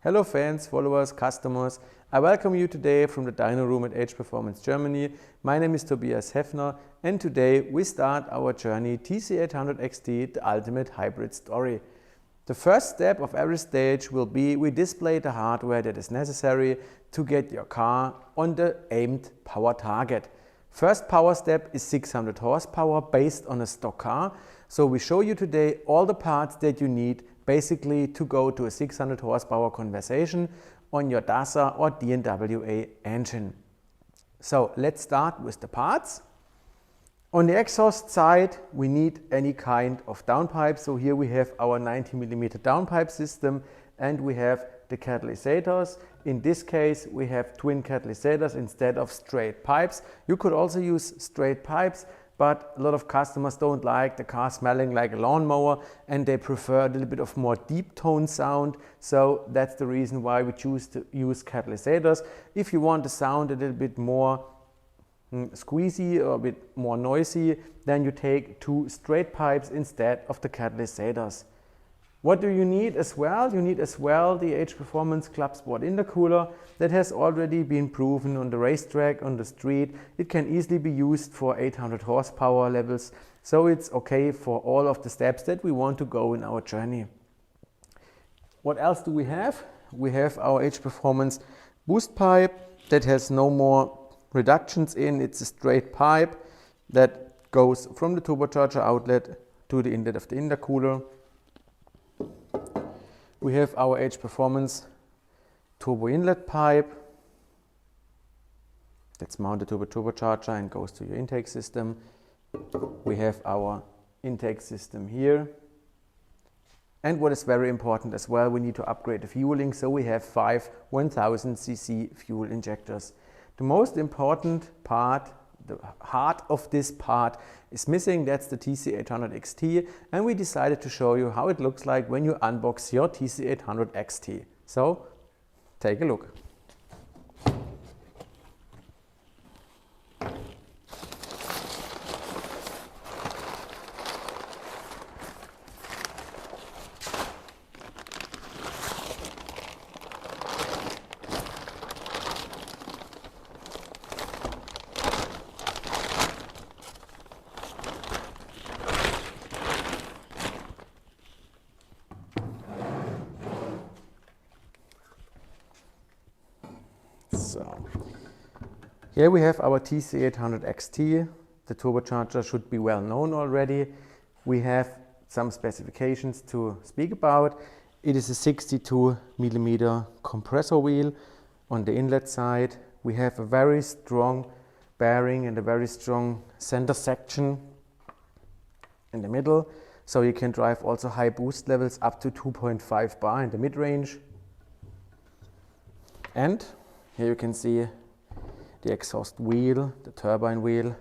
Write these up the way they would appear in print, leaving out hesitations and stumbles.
Hello fans, followers, customers. I welcome you today from the dyno room at HPerformance Germany. My name is Tobias Heffner and today we start our journey TC800XT, the ultimate hybrid story. The first step of every stage will be we display the hardware that is necessary to get your car on the aimed power target. First power step is 600 horsepower based on a stock car. So we show you today all the parts that you need basically to go to a 600 horsepower conversion on your Dacia or DNWA engine. So let's start with the parts. On the exhaust side, we need any kind of downpipe. So here we have our 90mm downpipe system and we have the catalyzers. In this case, we have twin catalyzers instead of straight pipes. You could also use straight pipes, but a lot of customers don't like the car smelling like a lawnmower and they prefer a little bit of more deep tone sound. So that's the reason why we choose to use catalyzers. If you want the sound a little bit more squeezy or a bit more noisy, then you take two straight pipes instead of the catalyzers. What do you need as well? You need as well the HPerformance Club Sport intercooler that has already been proven on the racetrack, on the street. It can easily be used for 800 horsepower levels, so it's okay for all of the steps that we want to go in our journey. What else do we have? We have our HPerformance boost pipe that has no more reductions in. It's a straight pipe that goes from the turbocharger outlet to the inlet of the intercooler. We have our HPerformance turbo inlet pipe that's mounted to the turbocharger and goes to your intake system. We have our intake system here. And what is very important as well, we need to upgrade the fueling, so we have 5 1000cc fuel injectors. The most important part, the heart of this part is missing. That's the TC800XT, and we decided to show you how it looks like when you unbox your TC800XT. So take a look. So here we have our TC800XT. The turbocharger should be well known already. We have some specifications to speak about. It is a 62mm compressor wheel on the inlet side. We have a very strong bearing and a very strong center section in the middle. So you can drive also high boost levels up to 2.5 bar in the mid-range. And here you can see the exhaust wheel, the turbine wheel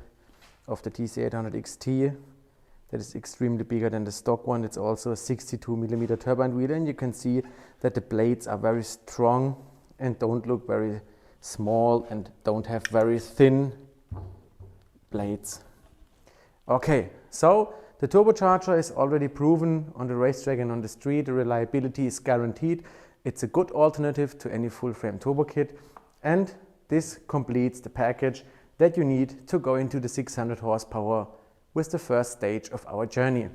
of the TC800XT. That is extremely bigger than the stock one. It's also a 62mm turbine wheel, and you can see that the blades are very strong and don't look very small and don't have very thin blades. Okay, so the turbocharger is already proven on the racetrack and on the street. The reliability is guaranteed. It's a good alternative to any full frame turbo kit. And this completes the package that you need to go into the 600 horsepower with the first stage of our journey.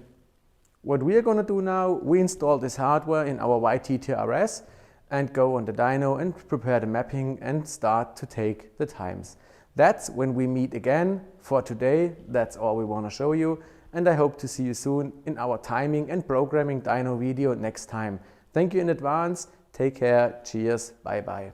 What we are going to do now, we install this hardware in our YTTRS and go on the dyno and prepare the mapping and start to take the times. That's when we meet again. For today, that's all we want to show you, and I hope to see you soon in our timing and programming dyno video next time. Thank you in advance. Take care. Cheers. Bye bye.